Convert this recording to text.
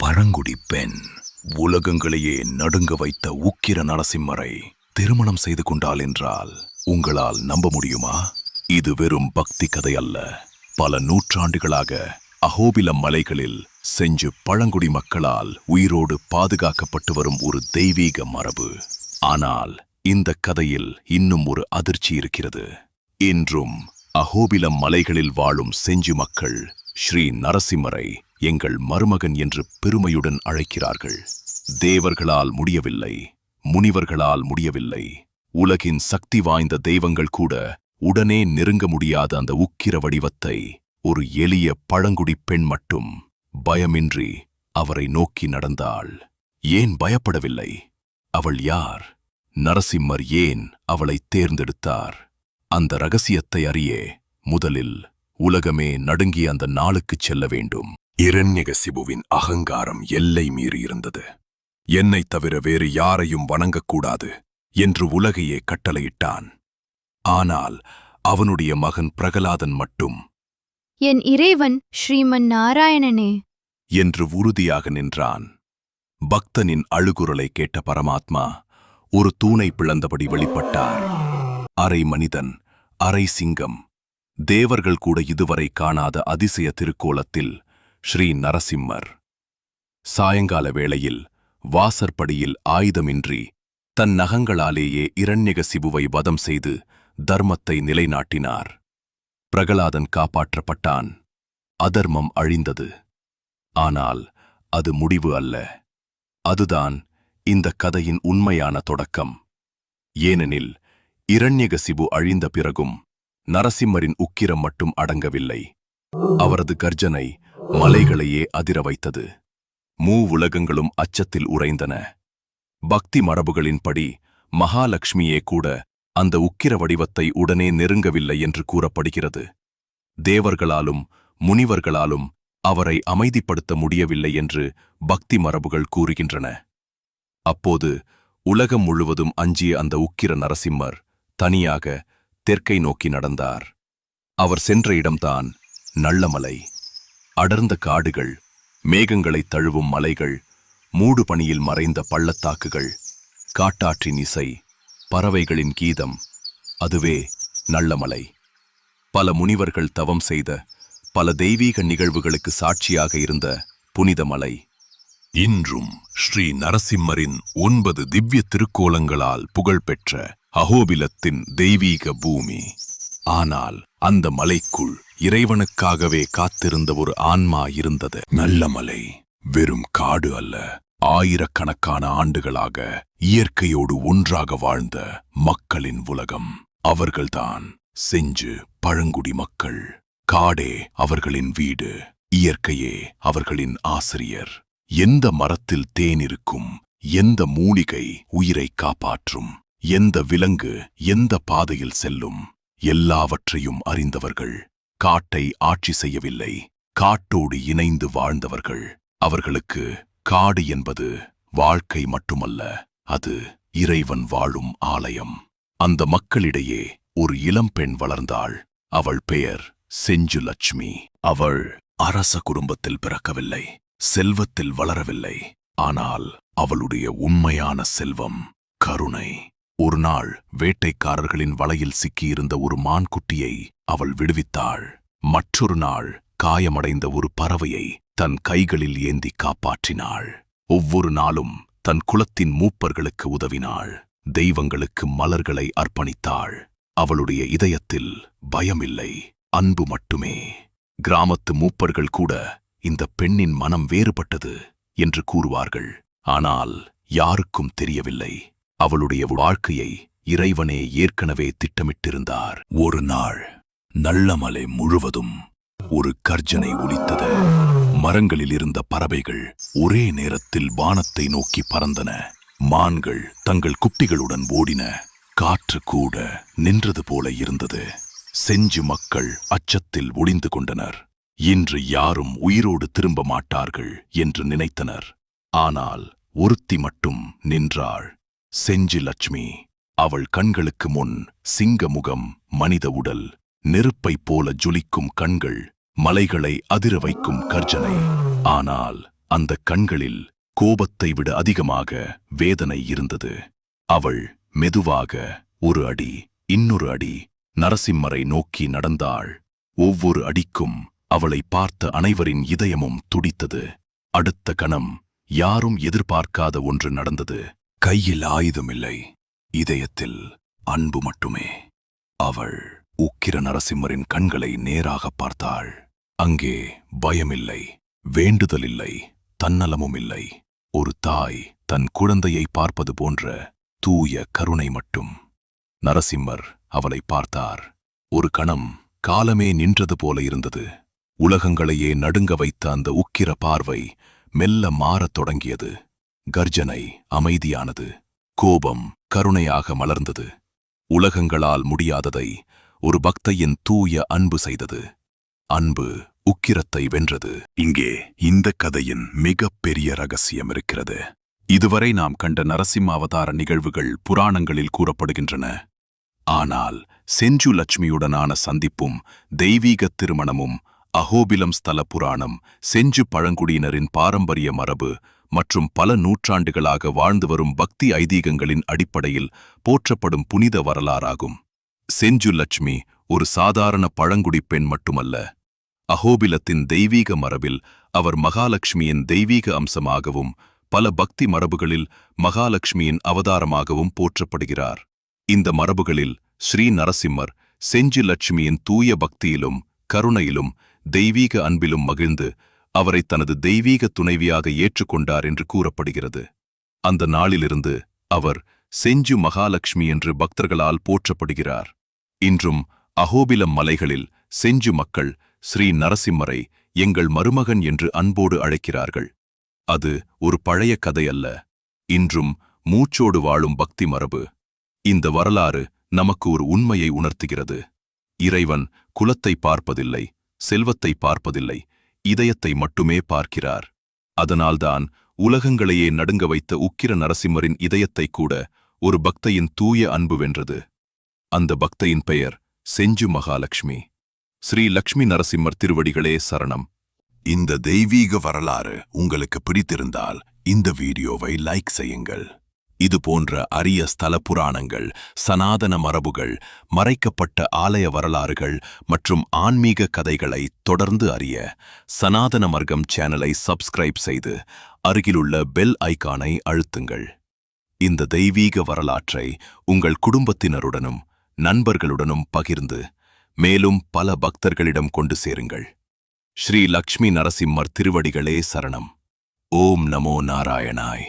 பழங்குடி பெண் உலகங்களையே நடுங்க வைத்த உக்கிர நரசிம்மரை திருமணம் செய்து கொண்டாள் என்றால் உங்களால் நம்ப முடியுமா? இது வெறும் பக்தி கதை அல்ல. பல நூற்றாண்டுகளாக அஹோபிலம் மலைகளில் செஞ்சு பழங்குடி மக்களால் உயிரோடு பாதுகாக்கப்பட்டு வரும் ஒரு தெய்வீக மரபு. ஆனால் இந்த கதையில் இன்னும் ஒரு அதிர்ச்சி இருக்கிறது. இன்றும் அஹோபிலம் மலைகளில் வாழும் செஞ்சு மக்கள் ஸ்ரீ நரசிம்மரை எங்கள் மருமகன் என்று பெருமையுடன் அழைக்கிறார்கள். தேவர்களால் முடியவில்லை, முனிவர்களால் முடியவில்லை, உலகின் சக்தி வாய்ந்த தெய்வங்கள் கூட உடனே நெருங்க முடியாத அந்த உக்கிர வடிவத்தை ஒரு எளிய பழங்குடி பெண் மட்டும் பயமின்றி அவரை நோக்கி நடந்தாள். ஏன் பயப்படவில்லை? அவள் யார்? நரசிம்மர் ஏன் அவளை தேர்ந்தெடுத்தார்? அந்த ரகசியத்தை அறிய முதலில் உலகமே நடுங்கிய அந்த நாளுக்குச் செல்ல வேண்டும். இரண்யகசிபுவின் அகங்காரம் எல்லை மீறியிருந்தது. என்னை தவிர வேறு யாரையும் வணங்கக்கூடாது என்று உலகையே கட்டளையிட்டான். ஆனால் அவனுடைய மகன் பிரகலாதன் மட்டும் என் இறைவன் ஸ்ரீமன் நாராயணனே என்று உறுதியாக நின்றான். பக்தனின் அழுகுரலை கேட்ட பரமாத்மா ஒரு தூணை பிளந்தபடி வெளிப்பட்டார். அரை மனிதன், அரை சிங்கம். தேவர்கள் கூட இதுவரை காணாத அதிசய திருக்கோலத்தில் ஸ்ரீ நரசிம்மர். சாயங்கால வேளையில் வாசற்படியில் ஆயுதமின்றி தன் நகங்களாலேயே இரண்யகசிபுவை வதம் செய்து தர்மத்தை நிலைநாட்டினார். பிரகலாதன் காப்பாற்றப்பட்டான். அதர்மம் அழிந்தது. ஆனால் அது முடிவு அல்ல. அதுதான் இந்த கதையின் உண்மையான தொடக்கம். ஏனெனில் இரண்யகசிபு அழிந்த பிறகும் நரசிம்மரின் உக்கிரம் மட்டும் அடங்கவில்லை. அவரது கர்ஜனை மலைகளையே அதிர வைத்தது. உலகங்களும் அச்சத்தில் உறைந்தன. பக்தி மரபுகளின்படி மகாலட்சுமியே கூட அந்த உக்கிர வடிவத்தை உடனே நெருங்கவில்லை என்று கூறப்படுகிறது. தேவர்களாலும் முனிவர்களாலும் அவரை அமைதிப்படுத்த முடியவில்லை என்று பக்தி மரபுகள் கூறுகின்றன. அப்போது உலகம் முழுவதும் அஞ்சிய அந்த உக்கிர நரசிம்மர் தனியாக தெற்கை நோக்கி நடந்தார். அவர் சென்ற இடம்தான் நள்ளமலை. அடர்ந்த காடுகள், மேகங்களை தழுவும் மலைகள், மூடு பனியில் மறைந்த பள்ளத்தாக்குகள், காட்டாற்றின் இசை, பறவைகளின் கீதம், அதுவே நள்ளமலை. பல முனிவர்கள் தவம் செய்த, பல தெய்வீக நிகழ்வுகளுக்கு சாட்சியாக இருந்த புனித மலை. இன்றும் ஸ்ரீ நரசிம்மரின் 9 திவ்ய திருக்கோலங்களால் புகழ்பெற்ற அஹோபிலத்தின் தெய்வீக பூமி. ஆனால் அந்த மலைக்குள் இறைவனுக்காகவே காத்திருந்த ஒரு ஆன்மா இருந்தது. நல்லமலை வெறும் காடு அல்ல, ஆயிரக்கணக்கான ஆண்டுகளாக இயற்கையோடு ஒன்றாக வாழ்ந்த மக்களின் உலகம். அவர்கள்தான் செஞ்சு பழங்குடி மக்கள். காடே அவர்களின் வீடு, இயற்கையே அவர்களின் ஆசிரியர். எந்த மரத்தில் தேன் இருக்கும், எந்த மூலிகை உயிரை காப்பாற்றும், எந்த விலங்கு எந்த பாதையில் செல்லும், எல்லாவற்றையும் அறிந்தவர்கள். காட்டை ஆட்சி செய்யவில்லை, காட்டோடு இணைந்து வாழ்ந்தவர்கள். அவர்களுக்கு காடு என்பது வாழ்க்கை மட்டுமல்ல, அது இறைவன் வாழும் ஆலயம். அந்த மக்களிடையே ஒரு இளம்பெண் வளர்ந்தாள். அவள் பெயர் செஞ்சு லட்சுமி. அவள் அரச குடும்பத்தில் பிறக்கவில்லை, செல்வத்தில் வளரவில்லை. ஆனால் அவளுடைய உண்மையான செல்வம் கருணை. ஒரு நாள் வேட்டைக்காரர்களின் வலையில் சிக்கியிருந்த ஒரு மான்குட்டியை அவள் விடுவித்தாள். மற்றொரு நாள் காயமடைந்த ஒரு பறவையை தன் கைகளில் ஏந்தி காப்பாற்றினாள். ஒவ்வொரு நாளும் தன் குலத்தின் மூப்பர்களுக்கு உதவினாள். தெய்வங்களுக்கு மலர்களை அர்ப்பணித்தாள். அவளுடைய இதயத்தில் பயமில்லை, அன்பு மட்டுமே. கிராமத்து மூப்பர்கள் கூட இந்த பெண்ணின் மனம் வேறுபட்டது என்று கூறுவார்கள். ஆனால் யாருக்கும் தெரியவில்லை, அவளுடைய வாழ்க்கையை இறைவனே ஏற்கனவே திட்டமிட்டிருந்தார். ஒரு நாள் நள்ளமலை முழுவதும் ஒரு கர்ஜனை ஒலித்தது. மரங்களில் இருந்த பறவைகள் ஒரே நேரத்தில் வானத்தை நோக்கி பறந்தன. மான்கள் தங்கள் குட்டிகளுடன் ஓடின. காற்று கூட நின்றது போல இருந்தது. செஞ்சு மக்கள் அச்சத்தில் ஒளிந்து கொண்டனர். இன்று யாரும் உயிரோடு திரும்ப மாட்டார்கள் என்று நினைத்தனர். ஆனால் ஒருத்தி மட்டும் நின்றாள், செஞ்சு லட்சுமி. அவள் கண்களுக்கு முன் சிங்க முகம், மனித உடல், நெருப்பைப் போல ஜொலிக்கும் கண்கள், மலைகளை அதிர வைக்கும் கர்ஜனை. ஆனால் அந்த கண்களில் கோபத்தை விட அதிகமாக வேதனை இருந்தது. அவள் மெதுவாக ஒரு அடி, இன்னொரு அடி நரசிம்மரை நோக்கி நடந்தாள். ஒவ்வொரு அடிக்கும் அவளை பார்த்த அனைவரின் இதயமும் துடித்தது. அடுத்த கணம் யாரும் எதிர்பார்க்காத ஒன்று நடந்தது. கையில் ஆயுதமில்லை, இதயத்தில் அன்பு மட்டுமே. அவள் உக்கிர நரசிம்மரின் கண்களை நேராக பார்த்தாள். அங்கே பயமில்லை, வேண்டுதலில்லை, தன்னலமும் இல்லை. ஒரு தாய் தன் குழந்தையை பார்ப்பது போன்ற தூய கருணை மட்டும். நரசிம்மர் அவளை பார்த்தார். ஒரு கணம் காலமே நின்றது போல இருந்தது. உலகங்களையே நடுங்க வைத்த அந்த உக்கிர பார்வை மெல்ல மாறத் தொடங்கியது. கர்ஜனை அமைதியானது. கோபம் கருணையாக மலர்ந்தது. உலகங்களால் முடியாததை ஒரு பக்தையின் தூய அன்பு செய்தது. அன்பு உக்கிரத்தை வென்றது. இங்கே இந்த கதையின் மிகப்பெரிய ரகசியம் இருக்கிறது. இதுவரை நாம் கண்ட நரசிம்ம அவதார நிகழ்வுகள் புராணங்களில் கூறப்படுகின்றன. ஆனால் செஞ்சு லட்சுமியுடனான சந்திப்பும் தெய்வீக திருமணமும் அஹோபிலம் ஸ்தல புராணம் செஞ்சு பழங்குடியினரின் பாரம்பரிய மரபு மற்றும் பல நூற்றாண்டுகளாக வாழ்ந்து வரும் பக்தி ஐதீகங்களின் அடிப்படையில் போற்றப்படும் புனித வரலாறாகும். செஞ்சு லட்சுமி ஒரு சாதாரண பழங்குடி பெண் மட்டுமல்ல. அஹோபிலத்தின் தெய்வீக மரபில் அவர் மகாலட்சுமியின் தெய்வீக அம்சமாகவும் பல பக்தி மரபுகளில் மகாலட்சுமியின் அவதாரமாகவும் போற்றப்படுகிறார். இந்த மரபுகளில் ஸ்ரீ நரசிம்மர் செஞ்சு லட்சுமியின் தூய பக்தியிலும் கருணையிலும் தெய்வீக அன்பிலும் மகிழ்ந்து அவரை தனது தெய்வீக துணைவியாக ஏற்றுக்கொண்டார் என்று கூறப்படுகிறது. அந்த நாளிலிருந்து அவர் செஞ்சு மகாலட்சுமி என்று பக்தர்களால் போற்றப்படுகிறார். இன்றும் அஹோபிலம் மலைகளில் செஞ்சு மக்கள் ஸ்ரீ நரசிம்மரை எங்கள் மருமகன் என்று அன்போடு அழைக்கிறார்கள். அது ஒரு பழைய கதை அல்ல. இன்றும் மூச்சோடு வாழும் பக்தி மரபு. இந்த வரலாறு நமக்கு ஒரு உண்மையை உணர்த்துகிறது. இறைவன் குலத்தை பார்ப்பதில்லை, செல்வத்தை பார்ப்பதில்லை, இதயத்தை மட்டுமே பார்க்கிறார். அதனால்தான் உலகங்களையே நடுங்க வைத்த உக்கிர நரசிம்மரின் இதயத்தை கூட ஒரு பக்தையின் தூய அன்பு வென்றது. அந்த பக்தையின் பெயர் செஞ்சு மகாலட்சுமி. ஸ்ரீ லக்ஷ்மி நரசிம்மர் திருவடிகளே சரணம். இந்த தெய்வீக வரலாறு உங்களுக்கு பிடித்திருந்தால் இந்த வீடியோவை லைக் செய்யுங்கள். இது போன்ற அரிய ஸ்தல புராணங்கள், சனாதன மரபுகள், மறைக்கப்பட்ட ஆலய வரலாறுகள் மற்றும் ஆன்மீக கதைகளை தொடர்ந்து அறிய சனாதன மர்க்கம் சேனலை சப்ஸ்கிரைப் செய்து அருகிலுள்ள பெல் ஐகானை அழுத்துங்கள். இந்த தெய்வீக வரலாற்றை உங்கள் குடும்பத்தினருடனும் நண்பர்களுடனும் பகிர்ந்து மேலும் பல பக்தர்களிடம் கொண்டு சேருங்கள். ஸ்ரீ லக்ஷ்மி நரசிம்மர் திருவடிகளே சரணம். ஓம் நமோ நாராயணாய்.